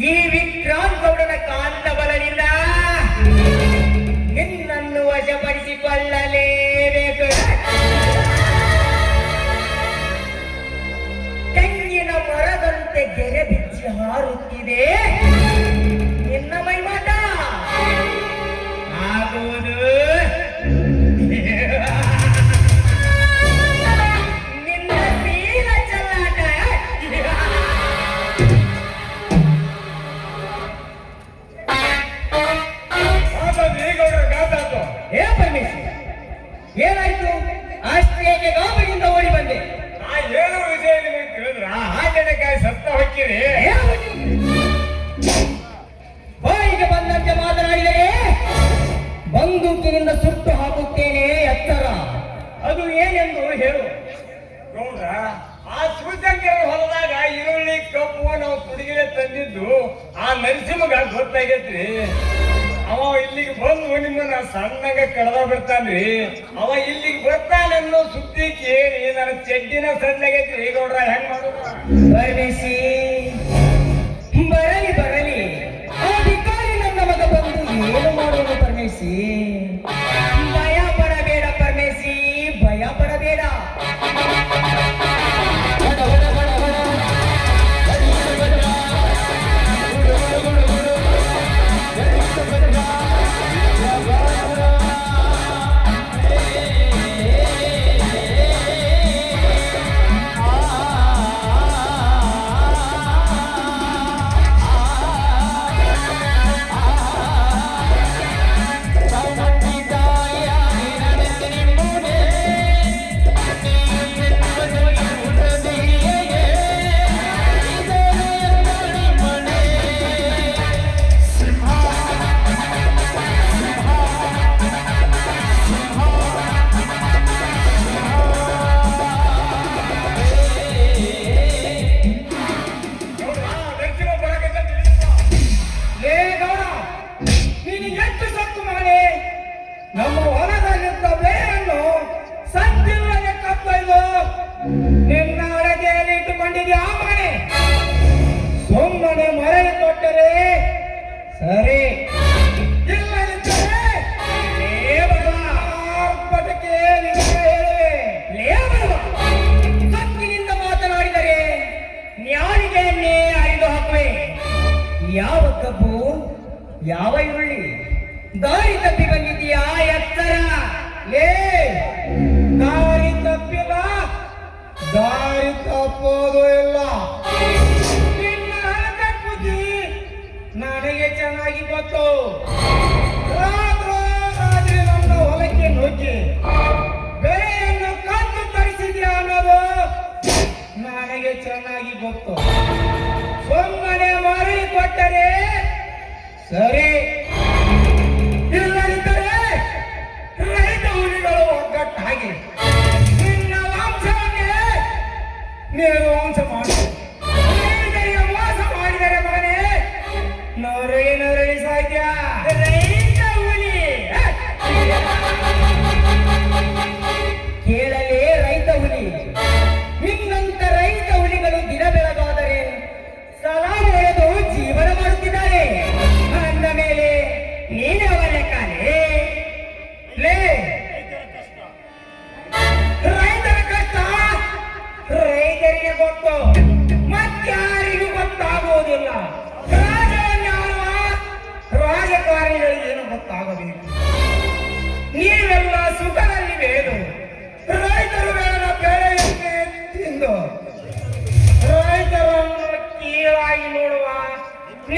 ಈ ವಿಕ್ರಾಂತ್ ಗೌಡನ ಕಾಂತ ಬಲದಿಂದ ನಿನ್ನನ್ನು ವಶಪಡಿಸಿಕೊಳ್ಳಲೇಬೇಕು. ತೆಂಗಿನ ಮರದಂತೆ ಗೆರೆ ಬಿಚ್ಚಿ ಹಾರುತ್ತಿದೆ ನಿನ್ನ ಮೈಮಾಟ ಆಗುವುದು ನಿನ್ನ ತೀರ ಚಲ್ಲಾಟ. ಏ ಪರಮೇಶ್ವರ, ಏನಾಯ್ತು? ಅಷ್ಟೇಕೆ ಗಾಬರಿಯಿಂದ ಓಡಿ ಬಂದೆ? ಏನು ವಿಷಯ ನಿಮಗೆ ತಿಳಿದ್ರ ಹಾಗೆಕಾಯಿ ಸತ್ತ ಹೊಕ್ಕಿರಿ. ಬಾಯಿಗೆ ಬಂದಂತೆ ಮಾತನಾಡಿದರೆ ಬಂದೂಕಿನಿಂದ ಸುಟ್ಟು ಹಾಕುತ್ತೇನೆ. ಎತ್ತರ ಅದು ಏನೆಂದು ಹೇಳು. ಗೌಡ್ರ, ಆ ಶಿವಶಂಕರ ಹೊಲದಾಗ ಈರುಳ್ಳಿ ಕಪ್ಪು ನಾವು ತುಡಿಗೆ ತಂದಿದ್ದು ಆ ನರಸಿಂಹಗ ಗೊತ್ತಾಗೈತ್ರಿ. ಅವ ಇಲ್ಲಿಗೆ ಬಂದು ನಿಮ್ಮನ್ನ ಸಣ್ಣಗ ಕಡದ ಬಿಡ್ತಾನ್ರಿ. ಅವ ಇಲ್ಲಿಗೆ ಬರ್ತಾನನ್ನೋ ಸುದ್ದಿ ಕೇಳಿ ನನ್ನ ಚೆಡ್ಡಿನ ಸಣ್ಣಗೈತ್ರಿ. ಗೌಡ್ರ, ಹೆಂಗ್ ಮಾಡೋದು? ಬರ್ಮೇಸಿ, ಬರಲಿ ಬರಲಿ. ಆ ಭಿಕಾರಿ ನನ್ನ ಮಗ ಬಂದು ಏನು ಮಾಡೋದು ಪರಮೇಶಿ? ಭಯ ಪಡಬೇಡ ಪರಮೇಶಿ, ಭಯ ಪಡಬೇಡ. ನಮ್ಮ ಹೊಲದಲ್ಲಿದ್ದ ಬೇರನ್ನು ಸತ್ತಿಲ್ಲದೆ ಕತ್ತೊಯ್ದು ನಿನ್ನ ಅಡಗೆಯಲ್ಲಿ ಇಟ್ಟುಕೊಂಡಿದ್ಯಾ ಮಗನೇ? ಸುಮ್ಮನೆ ಮರಳಿ ಕೊಟ್ಟರೆ ಸರಿ, ಇಲ್ಲದಿದ್ದರೆ ಸತ್ತಿನಿಂದ ಮಾತನಾಡಿದರೆ ನ್ಯಾಳಿಗೆಯನ್ನೇ ಅರಿದು ಹಾಕುವೆ. ಯಾವ ಕಬ್ಬು, ಯಾವ ಈರುಳ್ಳಿ? ದಾರಿ ತಪ್ಪಿ ಬಂದಿದ್ದೀಯಾ? ಎತ್ತರ ಲೇ, ದಾರಿ ತಪ್ಪಿಲ್ಲ, ದಾರಿ ತಪ್ಪೋದು ಇಲ್ಲ. ನಿನ್ನ ಹಣದ ಬುದ್ಧಿ ನನಗೆ ಚೆನ್ನಾಗಿ ಗೊತ್ತು. ರಾತ್ರಿ ನನ್ನ ಹೊಲಕ್ಕೆ ನುಗ್ಗಿ ಬೆಳೆಯನ್ನು ಕದ್ದು ತರಿಸಿದ್ಯಾ ಅನ್ನೋದು ನನಗೆ ಚೆನ್ನಾಗಿ ಗೊತ್ತು. ಸುಮ್ಮನೆ ಮರಳಿ ಕೊಟ್ಟರೆ ಸರಿ, ಇಲ್ಲದಿದ್ದರೆ ರೈತ ಹುಲಿಗಳು ಒಗ್ಗಟ್ಟಾಗಿ ನಿನ್ನ ವಂಶವನ್ನೇ ನಿರ್ವಂಶ ಮಾಡಿ ಮೋಸ ಮಾಡಿದರೆ ಮಗನೇ ನೊರಳಿ ನೊರಳಿ ಸಾಧ್ಯ. ರೈತ ಹುಲಿ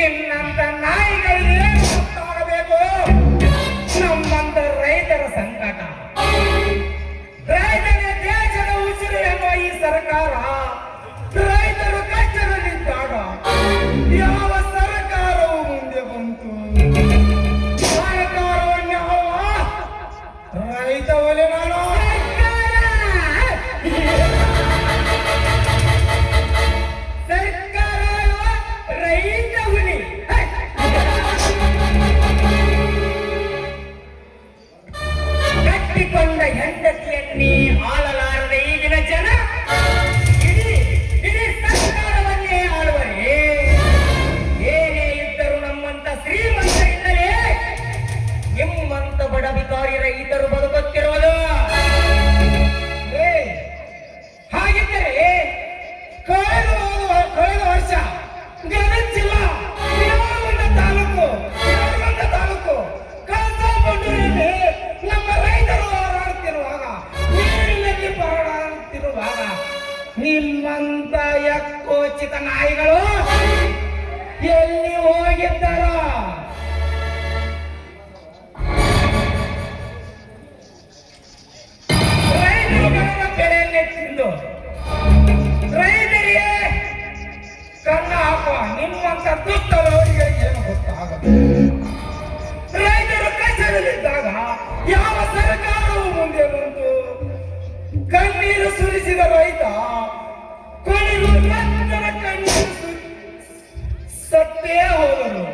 ನಿನ್ನಂತ ನಾಯಿಗಳಿಗೆ ಗೊತ್ತಾಗಬೇಕು ನಮ್ಮಂತ ರೈತರ ಸಂಕಟ. ರೈತನೇ ದೇಶದ ಉಸಿರು ಎಂಬ ಈ ಸರ್ಕಾರ ರೈತರು ಕಷ್ಟದಲ್ಲಿದ್ದಾಗ ಯಾವ ಸರ್ಕಾರವು ಮುಂದೆ ಬಂತು? ಸರ್ಕಾರವನ್ನೇ ರೈತ ಒಲೆ ನಾನು ರೈತ ಹುಲಿ. ಕಟ್ಟಿಕೊಂಡ ಹೆಂಡತಿಯನ್ನೇ ಆಳಲಾರದ ಈಗಿನ ಜನ ಇಡೀ ಇಡೀ ಸರ್ಕಾರವನ್ನೇ ಆಳುವರೇ. ಏನೇ ಇದ್ದರೂ ನಮ್ಮಂತ ಶ್ರೀಮಂತರಿಂದಲೇ ನಿಮ್ಮಂತ ಬಡ ಬಿಕಾರಿ ರೈತರು ಬದುಕುತ್ತಿರುವುದು. ಹಾಗಿದ್ದರೆ ಕಳೆದ ವರ್ಷ ಗದಗ ಜಿಲ್ಲಾ ತಾಲೂಕು ಕಳಸಾಬಂಡೂರಿನಲ್ಲಿ ನಮ್ಮ ರೈತರು ಹೋರಾಡುತ್ತಿರುವಾಗ, ನೀರಿನಲ್ಲಿ ಹೋರಾಡುತ್ತಿರುವಾಗ ನಿಮ್ಮಂತ ಯಕೋಚಿತ ನಾಯಿಗಳು ಎಲ್ಲಿ ಹೋಗಿದ್ದಾರೋ? ರೈತರುಗಳ ಬೆಳೆಯನ್ನೇ ತಿಂದು ರೈತರಿಗೆ ಕಣ್ಣ ಹಾಕುವ ನಿಮ್ಮಂತ ದುಷ್ಟರವರಿಗೆ ಏನು ಗೊತ್ತಾಗದು? ರೈತರು ಕಷ್ಟದಲ್ಲಿದ್ದಾಗ ಯಾವ ಸರ್ಕಾರವು ಮುಂದೆ ಬಂತು? ಕಣ್ಣೀರು ಸುರಿಸಿದ ರೈತ ಕೊನೆಗೂ ಮತ್ತೊಂದು ಕಣ್ಣೀರು ಸತ್ತೇ ಹೋದರು.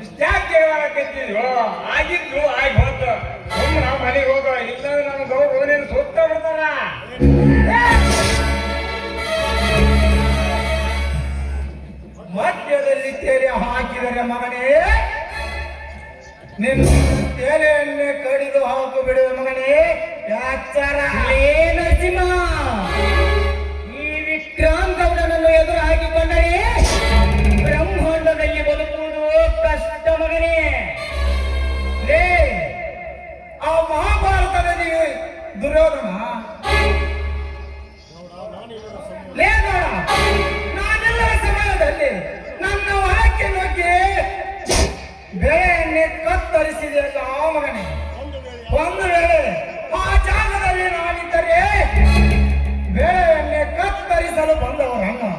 ಇಷ್ಟ್ಯಾಕೆ ಹೇಳಕತ್ತಿದ್ವು? ಆಗಿದ್ದು ಆಗಿ ಹೋತು. ಸುಮ್ಮನೆ ನಾವು ಮನೆಗೆ ಹೋಗೋ, ಇಲ್ಲಾಂದ್ರೆ ನಮ್ಮ ಗೌರವ ನೀನು ಸುತ್ತ ಬಿಡ್ತಾರ. ಮಧ್ಯದಲ್ಲಿ ತೆರೆ ಹಾಕಿದರೆ ಮಗನೇ ನಿನ್ನ ತೆರೆಯನ್ನೇ ಕಡಿದು ಹಾಕು ಬಿಡುವ ಮಗನೇ. ಎಚ್ಚರ ನರಸಿಂಹ, ಈ ವಿಕ್ರಾಂತ್ ಗೌಡನನ್ನು ಎದುರು ಹಾಕಿಕೊಂಡರೆ ಬ್ರಹ್ಮಾಂಡದಲ್ಲಿ ಬದುಕುವುದು ಕಷ್ಟ ಮಗನೇ. ಲೇ, ಆ ಮಹಾಭಾರತದಲ್ಲಿ ದುರ್ಯೋಧನ ಲೇ ನೋಡ, ನಾನೆಲ್ಲರ ಸಮಯದಲ್ಲಿ ನನ್ನ ಹೊರಕ್ಕೆ ನುಗ್ಗಿ ಬೆಳೆಯನ್ನೇ ಕತ್ತರಿಸಿದೆ ಅಲ್ಲ ಮಗನೇ. ಒಂದು ವೇಳೆ ಆ ಜಾಗದಲ್ಲಿ ನಾನಿದ್ದರೆ ಬೆಳೆಯನ್ನೇ ಕತ್ತರಿಸಲು ಬಂದವರನ್ನು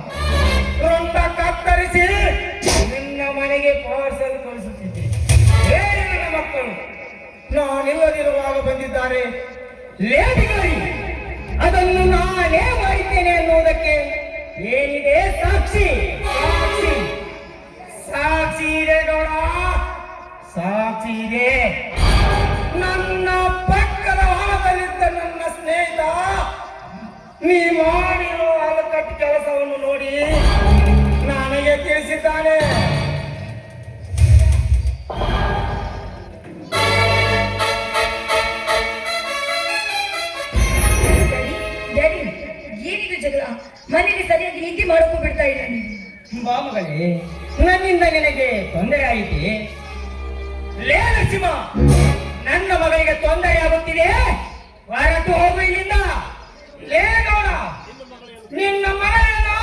ರುಂಡ ಕತ್ತರಿಸಿ ನಿನ್ನ ಮನೆಗೆ ಪಾರ್ಸಲ್ ಕಳಿಸುತ್ತಿದ್ದೆ. ಬೇರೆ ನನ್ನ ಮಕ್ಕಳು ನಾನಿಲ್ಲದಿರುವಾಗ ಬಂದಿದ್ದಾರೆ. ಲೇಡಿಗರಿ ಅದನ್ನು ನಾನೇ ಮಾಡಿದ್ದೇನೆ ಅನ್ನುವುದಕ್ಕೆ ಏನಿದೆ ಸಾಕ್ಷಿ? ಸಾಕ್ಷಿ ಸಾಕ್ಷಿ ಇದೆ ಗೌಡ, ಸಾಕ್ಷಿ ಇದೆ. ನನ್ನ ಪಕ್ಕದ ಹೊಲದಲ್ಲಿದ್ದ ನನ್ನ ಸ್ನೇಹಿತ ನೀ ಮಾಡಿರೋ ಅಲಕಟ್ಟು ಕೆಲಸವನ್ನು ನೋಡಿ ನನಗೆ ತಿಳಿಸಿದ್ದಾನೆ. ಏನಿದು ಜಗಳ? ಮನೆಗೆ ಸರಿಯಾಗಿ ನಿದ್ದೆ ಮಾಡೋಕ್ಕೂ ಬಿಡ್ತಾ ಇಲ್ಲ ನೀವು. ಬಾ ಮಗಳೇ, ನನ್ನಿಂದ ನಿನಗೆ ತೊಂದರೆ ಆಯಿತೆ? ಲೇ ನರಸಿಂಹ, ನನ್ನ ಮಗಳಿಗೆ ತೊಂದರೆ ಆಗುತ್ತಿದೆ, ಹೊರಟು ಹೋಗು ಇಲ್ಲಿಂದ. ಲೇ ಗೌಡ, ನಿನ್ನ ಮಗಳನ್ನು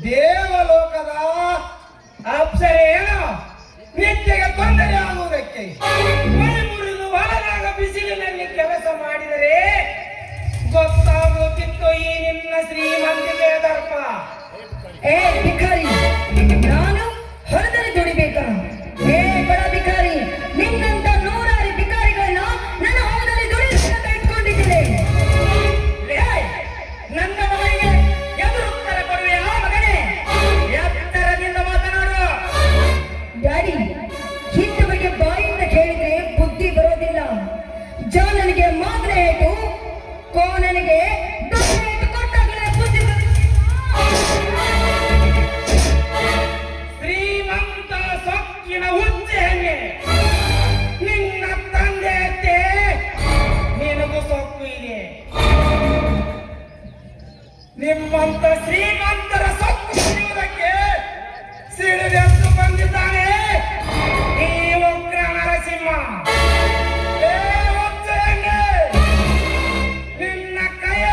ದೇವಲೋಕದ ಅಪ್ಸರೆಯನ್ನು ನಿತ್ಯಗೆ ತೊಂದರೆ ಆಗುವುದಕ್ಕೆ ಮೈ ಮುರಿದು ಹೊಲದಾಗ ಬಿಸಿಲಿನಲ್ಲಿ ಕೆಲಸ ಮಾಡಿದರೆ ಗೊತ್ತಾಗುತ್ತಿತ್ತು ಈ ನಿನ್ನ ಶ್ರೀಮಂತಿಕೆಯ ದರ್ಪ. ಏ ಭಿಕಾರಿ, ನಾನು ಹೊರದಲ್ಲಿ ದುಡಿಬೇಕಾ? ಏ ಬಡ ಭಿಕಾರಿ, ನಿನ್ನಂತ ನೂರಾರು ಭಿಕಾರಿಗಳನ್ನ ನನ್ನ ಹೊಲದಲ್ಲಿ ದುಡಿಯುವಂತ ಇಟ್ಕೊಂಡಿದ್ದೇನೆ. ನನ್ನ ಮಗನಿಗೆ ಎದುರು ಉತ್ತರ ಕೊಡುವೆ ಆ ಮಗನೇ? ಎತ್ತರದಿಂದ ಮಾತನಾಡು. ಡ್ಯಾಡಿ, ಹಿಂದೆ ಬಗ್ಗೆ ಬಾಯಿಂದ ಕೇಳಿದ್ರೆ ಬುದ್ಧಿ ಬರೋದಿಲ್ಲ. ಜಾನನಿಗೆ ಮಾತ್ರ ಏಟು, ಕೋನನಿಗೆ ಏಟು ಕೊಟ್ಟಾಗಲೇ ಬುದ್ಧಿ ಬರುತ್ತೆ. ಶ್ರೀಮಂತ ಸೊಕ್ಕಿನ ಹುಚ್ಚೆ ಹೆಣ್ಣೆ, ನಿನ್ನ ತಂದೆ ಅತ್ತೆ ನಿನಗೂ ಸೊಕ್ಕು ಇದೆ. ನಿಮ್ಮಂತ ಶ್ರೀಮಂತರ ಸೊಕ್ಕು ಸಿಗುವುದಕ್ಕೆ ಸಿಡಿದೆದ್ದು ಬಂದಿದ್ದಾನೆ ಈ ಉಗ್ರ ನರಸಿಂಹ. ಏ ಹುಚ್ಚೆ ಹೆಣ್ಣೆ, ನಿನ್ನ ಕೈಯ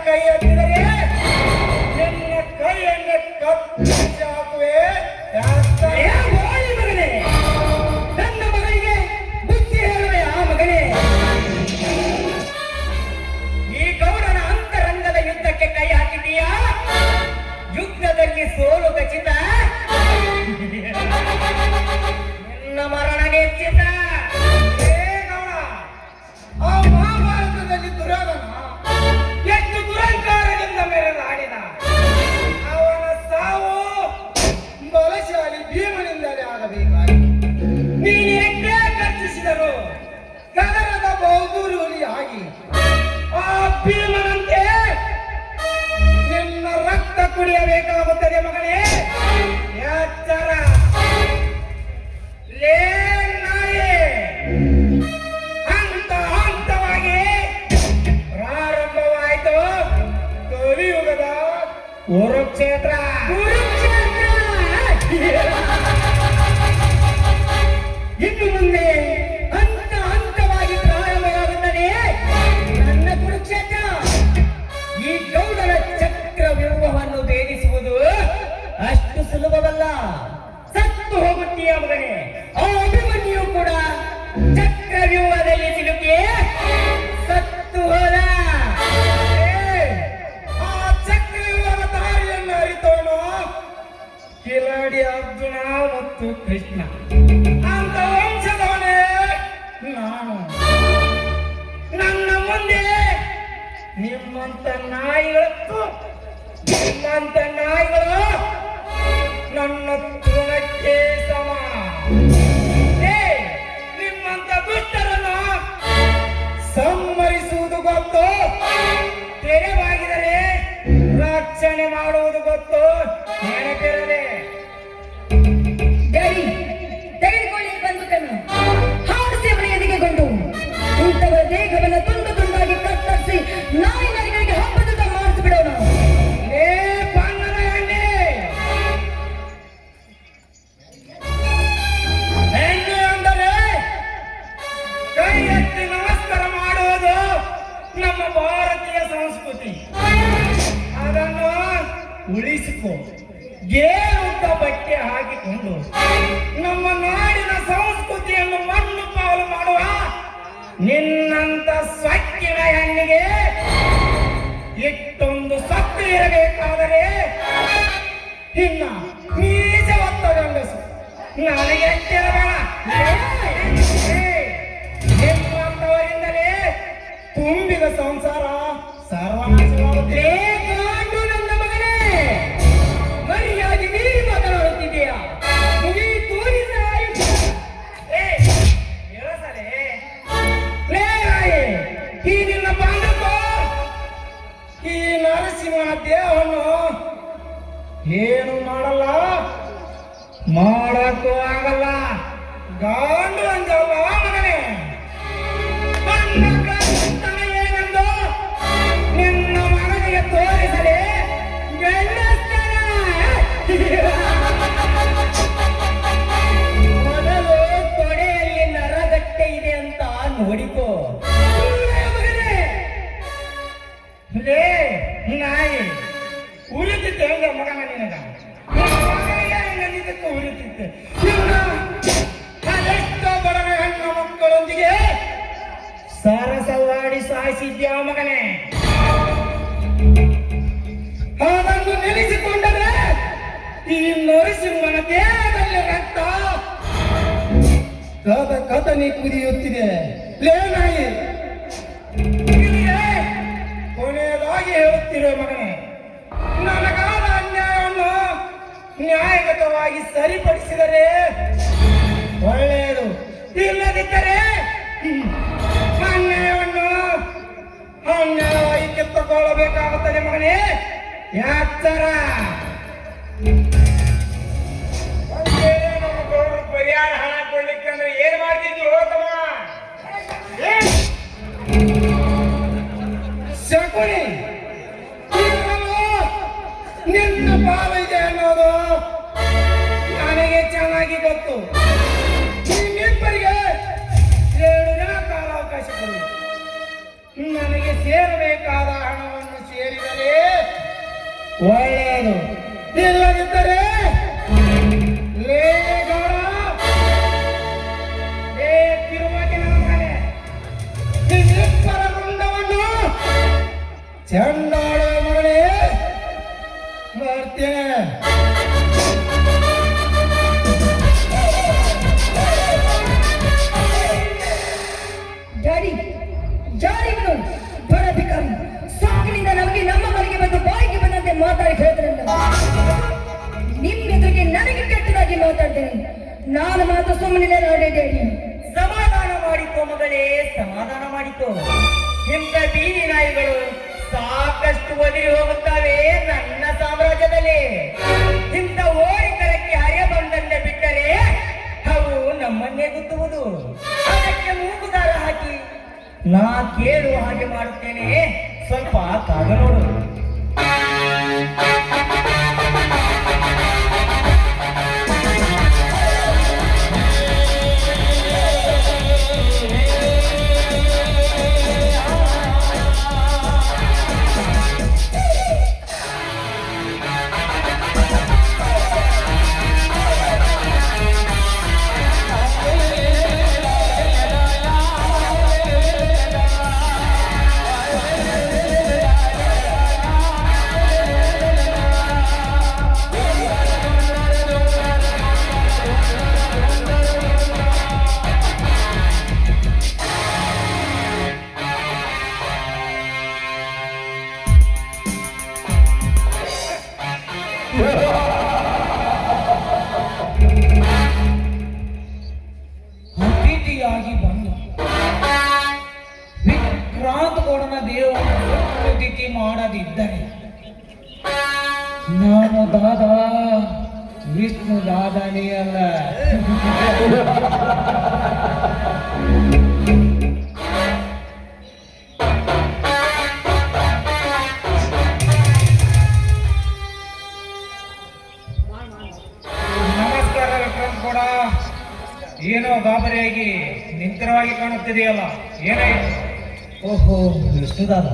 ಕೈ ಎತ್ತಿದರೆ ನಿನ್ನ ಕೈಯನ್ನು ಕತ್ತರಿಸಿ ಹಾಕುವೆ. ಏ ಗೋಳಿ ಮಗನೇ, ನನ್ನ ಮಗನಿಗೆ ಬುದ್ಧಿ ಹೇಳುವೆ ಆ ಮಗನೇ. ಈ ಗೌಡನ ಅಂತರಂಗದ ಯುದ್ಧಕ್ಕೆ ಕೈ ಹಾಕಿದೀಯಾ? ಯುದ್ಧದಲ್ಲಿ ಸೋಲು ಖಚಿತ, ನಿನ್ನ ಮರಣ ನಿಶ್ಚಿತ. ಏ ಗೌಡ, ಆ ಮಹಾಭಾರತದಲ್ಲಿ ದುರ್ಯೋಧನ ಎಷ್ಟು ದುರಂಕಾರದಿಂದ ಮೆರೆದಾಡಿದ. ಅವನ ಸಾವು ಬಲಶಾಲಿ ಭೀಮನಿಂದಲೇ ಆಗಬೇಕಾಗಿತ್ತು. ನೀನು ಎಷ್ಟೇ ಖರ್ಚಿಸಿದರು ಕದರದ ಬಹುದೂರುಲಿ ಆಗಿ ಆ ಭೀಮನಂತೆ ನಿನ್ನ ರಕ್ತ ಕುಡಿಯಬೇಕಾಗುತ್ತದೆ ಮಗನೇ. ಎಚ್ಚರ. ಲೇ ನಾಯಿ, ಹಂತ ಹಂತವಾಗಿ ಪ್ರಾರಂಭವಾಯಿತು ಕಲಿಯುಗದ ಕುರುಕ್ಷೇತ್ರ. ಇನ್ನು ಮುಂದೆ ಹಂತ ಹಂತವಾಗಿ ಪ್ರಾರಂಭವಾಗುತ್ತದೆ ನನ್ನ ಕುರುಕ್ಷೇತ್ರ. ಈ ಗೌಡನ ಚಕ್ರ ವ್ಯೂಹವನ್ನು ಭೇದಿಸುವುದು ಅಷ್ಟು ಸುಲಭವಲ್ಲ. ಸತ್ತು ಹೋಗುತ್ತೀಯ ಮಗನೇ. ಆ ಅಭಿಮನ್ಯು ಕೂಡ ಚಕ್ರ ವ್ಯೂಹದಲ್ಲಿ ಸಿಲುಕಿ ಸತ್ತು ಹೋದ. ಆ ಚಕ್ರವ್ಯೂಹದ ದಾರಿಯನ್ನು ಅರಿತವನು ಕಿಲಾಡಿ ಅರ್ಜುನ ಮತ್ತು ಕೃಷ್ಣ. ಅಂತ ವಂಶದವನೇ ನಾನು. ನನ್ನ ಮುಂದೆ ನಿಮ್ಮಂತ ನಾಯಿಗಳು ನನ್ನ ತೃಣಕ್ಕೆ ಸಮ. ನಿಮ್ಮಂತ ದುಷ್ಟರನ್ನು ಸಂಹರಿಸುವುದು ಗೊತ್ತು, ತೆರೆವಾಗಿದರೆ ರಕ್ಷಣೆ ಮಾಡುವುದು ಗೊತ್ತು. ನೆನಪಿರದೆ ಡ್ಯಾಡಿ, ತೆಗೆದುಕೊಳ್ಳಿ ಬಂದೂಕನ್ನು. ಹಾರಿಸಿ ಅವನ ಎದೆಗೆಗೊಂಡು ಇಂಥವರ ದೇಹವನ್ನು ತುಂಡು ತುಂಡಾಗಿ ಕತ್ತರಿಸಿ ನಾಯಿ ನರಿಗಳಿಗೆ ಹಬ್ಬದ ಮಾಡಿಸಿಬಿಡೋಣ. ಏ ಪಾಂಡನ ಹೆಣ್ಣೆ, ಹೆಣ್ಣು ಅಂದರೆ ಕೈ ಎತ್ತಿ ನಮಸ್ಕಾರ ಮಾಡುವುದು ನಮ್ಮ ಭಾರತೀಯ ಸಂಸ್ಕೃತಿ. ಅದನ್ನು ಉಳಿಸಿಕೊ. ಗೇರುತ್ತ ಬಟ್ಟೆ ಹಾಕಿಕೊಂಡು ನಮ್ಮ ನಾಡಿನ ಸಂಸ್ಕೃತಿಯನ್ನು ಮಣ್ಣು ಪಾಲು ಮಾಡುವ ನಿನ್ನಂತ ಸ್ವಚ್ಛಿನ ಹೆಣ್ಣಿಗೆ ಇಷ್ಟೊಂದು ಸತ್ತು ಇರಬೇಕಾದರೆ ಇನ್ನ ಮೀಸೆ ಹೊತ್ತ ಗಂಡಸು ನನಗೆ ಎತ್ತಿರಬೇಡ. ನಿಮ್ಮಂತವರಿಂದಲೇ ತುಂಬಿದ ಸಂಸಾರ ಸರ್ವನಾಶವಾಗುತ್ತೆ. ಕಾಂಡು ನನ್ನ ಮಗನೇ, ಮರ್ಯಾದೆ ಮೀರಿ ಮಾತನಾಡುತ್ತಿದ್ದೀಯಾ? ಮುಗಿ ತೋರಿದ ಆಯುಧ. ಲೇ ನಾಯಿ, ಈ ನಿನ್ನ ಬಾಂಧವ ಈ ನರಸಿಂಹನ ದೇಹವನ್ನು ಏನು ಮಾಡಲ್ಲ, ಮಾಡಕ್ಕೂ ಆಗಲ್ಲ. ಗಾಂಡು ಅಂಜಲ್ಲ ಮಗನೇ. ನನ್ನ ಕರ್ತವ್ಯ ಏನೆಂದು ನಿನ್ನ ಮಗನಿಗೆ ತೋರಿಸಲಿ. ಮೊದಲು ತೊಡೆಯಲ್ಲಿ ನರಗಟ್ಟೆ ಇದೆ ಅಂತ ನೋಡಿಕೋ. ಲೇ ನಾಯಿ, ಉರಿತಿದ್ದೆ ಹೆಂಗ ಮಗನ ನಿನಗ? ಹೆಂಗಂದಿದ್ದಕ್ಕೆ ಉರಿತಿದ್ದೆ. ಅದೆಷ್ಟೋ ಬಡವ ಹೆಣ್ಣು ಮಕ್ಕಳೊಂದಿಗೆ ಸರಸವಾಡಿ ಸಾಯಿಸಿದ್ಯಾ ಮಗನೇ. ಅದನ್ನು ನೆನೆಸಿಕೊಂಡರೆ ಈ ನರಸಿಂಹನ ದೇಹದಲ್ಲಿ ರಕ್ತ ಕದನಿ ಕುದಿಯುತ್ತಿದೆ. ಲೇ ನಾಯಿ, ಕೊನೆಯದಾಗಿ ಹೇಳುತ್ತಿರೋ ಮಗನೇ, ನನಗಾದ ಅನ್ಯಾಯವನ್ನು ನ್ಯಾಯಗತವಾಗಿ ಸರಿಪಡಿಸಿದರೆ ಒಳ್ಳೆಯದು. ಇಲ್ಲದಿದ್ದರೆ ಅನ್ಯಾಯವಾಗಿ ಕಿತ್ತುಕೊಳ್ಳಬೇಕಾಗುತ್ತದೆ ಮಗನೇ. ಎಚ್ಚರ. ನಮ್ಮ ಗೌರವ ಪರಿಹಾರ ಹಣ ಕೊಡ್ಲಿಕ್ಕಂದ್ರೆ ಏನ್ ಮಾಡ್ತಿದ್ವಿ ಹೋಗಮ್ಮ? ಶಕುನಿ, ನಿನ್ನ ಪಾಲ ಇದೆ ಅನ್ನೋದು ನನಗೆ ಚೆನ್ನಾಗಿ ಗೊತ್ತು. ನಿಮ್ಮಿಬ್ಬರಿಗೆ 7 ದಿನ ಕಾಲಾವಕಾಶ ಕೊಡಿ. ನನಗೆ ಸೇರಬೇಕಾದ ಹಣವನ್ನು ಸೇರಿದ ಒಳ್ಳೆಯದು. ಇಲ್ಲದಿದ್ದರೆ ಲೇ ಗೌಡ, ಲೇ ತಿರುಮತಿ ನನ್ನ ಮನೆ, ನಿನ್ನಿಬ್ಬರ ವೃಂದವನ್ನು ಚಂಡಾಳ ಮಗನೇ ಮಾಡ್ತೇನೆ. ಡ್ಯಾಡಿ ಜಾರಿಗಳು ಬಡ ಭಿಕಾರಿ ಸಾಕಿನಿಂದ ನಮಗೆ ನಮ್ಮ ಮನೆಗೆ ಬಂದು ಬಾಯಿಗೆ ಬಂದಂತೆ ಮಾತಾಡಿ ಹೋದ್ರಲ್ಲ. ನಿಮ್ಮ ಎದುರಿಗೆ ನನಗೆ ಕೆಟ್ಟದಾಗಿ ಮಾತಾಡ್ತೇನೆ. ನಾನು ಮಾತ್ರ ಸುಮ್ಮನೆ ನಾಡೆ ಡ್ಯಾಡಿ. ಸಮಾಧಾನ ಮಾಡಿಕೋ ಮಗಳೇ, ಸಮಾಧಾನ ಮಾಡಿಕೋ. ಇಂಥ ಬೀದಿ ನಾಯಿಗಳು ಸಾಕಷ್ಟು ಒದರಿ ಹೋಗುತ್ತವೆ ನನ್ನ ಸಾಮ್ರಾಜ್ಯದಲ್ಲಿ. ಇಂಥ ಓರಿಕರಕ್ಕೆ ಹರಿಯ ಬಂದಂತೆ ಬಿಟ್ಟರೆ ಅವು ನಮ್ಮನ್ನೇ ಗುತ್ತುವುದು. ಅದಕ್ಕೆ ಮೂಗುದಾರ ಹಾಕಿ ನಾ ಕೇಳುವ ಹಾಗೆ ಮಾಡುತ್ತೇನೆ, ಸ್ವಲ್ಪ ಕಾದು ನೋಡು. ಅತಿಥಿಯಾಗಿ ಬಂದು ವಿಕ್ರಾಂತಗೌಡನ ದೇವರನ್ನು ಅತಿಥಿ ಮಾಡದಿದ್ದರೆ ನಾನು ದಾದಾ ವಿಷ್ಣು ದಾದಾನೇ ಅಲ್ಲ. ನಮಸ್ಕಾರ ವಿಕ್ರಾಂತಗೌಡ. ಏನೋ ಗಾಬರಿಯಾಗಿ ನಿಂತರವಾಗಿ ಕಾಣುತ್ತಿದೆಯಲ್ಲ, ಏನಾಯ್ತು? ಓಹೋ ವಿಷ್ಣುದಾದ,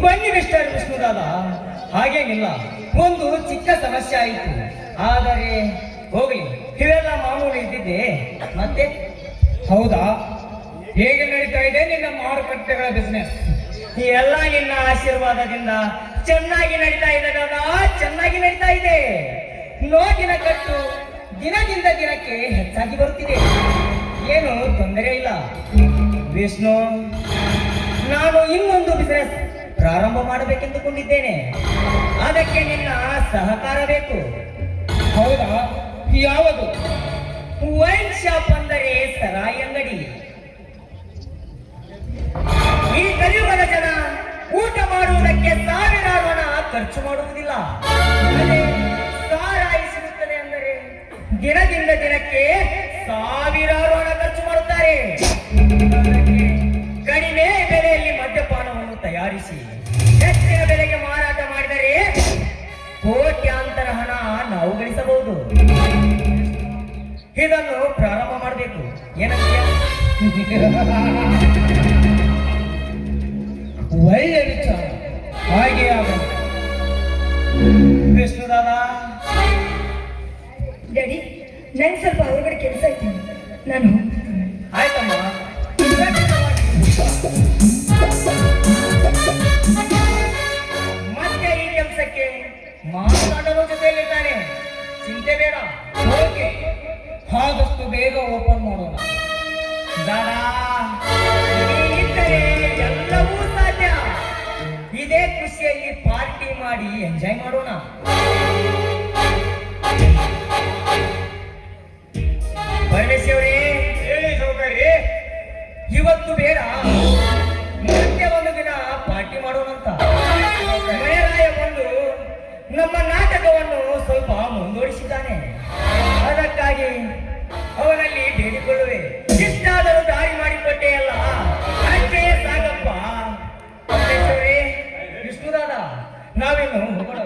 ಬನ್ನಿ ಮಿಸ್ಟರ್ ವಿಷ್ಣುದಾದ. ಹಾಗೇನಿಲ್ಲ, ಒಂದು ಚಿಕ್ಕ ಸಮಸ್ಯೆ ಆಯಿತು. ಆದರೆ ಹೋಗ್ಲಿ, ಇವೆಲ್ಲ ಮಾಮೂಲಿ ಇದ್ದಿದ್ದೆ. ಮತ್ತೆ ಹೌದಾ, ಹೇಗೆ ನಡೀತಾ ಇದೆ ನಿನ್ನ ಮಾರುಕಟ್ಟೆಗಳ ಬಿಸ್ನೆಸ್? ಎಲ್ಲ ನಿನ್ನ ಆಶೀರ್ವಾದದಿಂದ ಚೆನ್ನಾಗಿ ನಡೀತಾ ಇದೆ ದಾದಾ, ಚೆನ್ನಾಗಿ ನಡೀತಾ ಇದೆ. ನೋಟಿನ ಕಟ್ಟು ದಿನದಿಂದ ದಿನಕ್ಕೆ ಹೆಚ್ಚಾಗಿ ಬರುತ್ತಿದೆ, ಏನು ತೊಂದರೆ ಇಲ್ಲ. ವಿಷ್ಣು, ನಾನು ಇನ್ನೊಂದು ಬಿಸಿನೆಸ್ ಪ್ರಾರಂಭ ಮಾಡಬೇಕೆಂದುಕೊಂಡಿದ್ದೇನೆ. ಅದಕ್ಕೆ ನಿನ್ನ ಸಹಕಾರ ಬೇಕು. ಹೌದಾ, ಯಾವುದು? ವೈನ್ ಶಾಪ್ ಅಂದರೆ ಸರಾಯಿ ಅಂಗಡಿ. ಈ ಕಲಿಯುಗದ ಜನ ಊಟ ಮಾಡುವುದಕ್ಕೆ ಸಾವಿರಾರು ಹಣ ಖರ್ಚು ಮಾಡುವುದಿಲ್ಲ. ಅದೇ ಸಾರಾಯಿ ಸಿಗುತ್ತದೆ ಅಂದರೆ ದಿನದಿಂದ ದಿನಕ್ಕೆ ಸಾವಿರಾರು ಹಣ ಖರ್ಚು ಮಾಡುತ್ತಾರೆ. ಅದಕ್ಕೆ ಕಡಿಮೆ ಬೆಲೆಯಲ್ಲಿ ಮದ್ಯಪಾನವನ್ನು ತಯಾರಿಸಿ ಹೆಚ್ಚಿನ ಬೆಲೆಗೆ ಮಾರಾಟ ಮಾಡಿದರೆ ಕೋಟ್ಯಾಂತರ ಹಣ ನಾವು ಗಳಿಸಬಹುದು. ಇದನ್ನು ಪ್ರಾರಂಭ ಮಾಡಬೇಕು. ಏನಂತೀಯ? ಒಳ್ಳೆ ವಿಚಾರ, ಹಾಗೆ ಆಗಬೇಕು. ವಿಷ್ಣುದಾದ, ಡ್ಯಾಡಿ ನಂಗೆ ಸ್ವಲ್ಪ ಹೊರಗಡೆ ಕೆಲಸ ಐತಿ, ನಾನು ಹೋಗ್ತೀನಿ. ಆಯ್ತಮ್ಮ. ಮತ್ತೆ ಈ ಕೆಲಸಕ್ಕೆ ಮಾತಾಡಲು ಜೊತೆಯಲ್ಲಿದ್ದಾನೆ, ಚಿಂತೆ ಬೇಡ. ಓಕೆ, ಆದಷ್ಟು ಬೇಗ ಓಪನ್ ಮಾಡೋಣ. ದಾದಾ, ನೀನಿದ್ದರೆ ಎಲ್ಲವೂ ಸಾಧ್ಯ. ಇದೇ ಖುಷಿಯಲ್ಲಿ ಪಾರ್ಟಿ ಮಾಡಿ ಎಂಜಾಯ್ ಮಾಡೋಣ. ಪರಮೇಶ್ ಅವರೇ, ಹೇಳಿ ಸೌಕರ್ಯ. ಇವತ್ತು ಬೇಡ, ಮತ್ತೆ ಒಂದು ದಿನ ಪಾರ್ಟಿ ಮಾಡೋಣಂತ. ಮಳೆರಾಯ ಬಂದು ನಮ್ಮ ನಾಟಕವನ್ನು ಸ್ವಲ್ಪ ಮುಂದುವರಿಸಿದ್ದಾನೆ. ಅದಕ್ಕಾಗಿ ಅವನಲ್ಲಿ ಬೇಡಿಕೊಳ್ಳುವೆ. ಇಷ್ಟಾದರೂ ದಾರಿ ಮಾಡಿಕೊಟ್ಟೆ ಅಲ್ಲ, ಅಷ್ಟೇ ಸಾಕಪ್ಪ. ಪರಮೇಶ್ ಅವರೇ, ವಿಷ್ಣುದಾದ, ನಾವೇನು ಹೋಗೋಣ.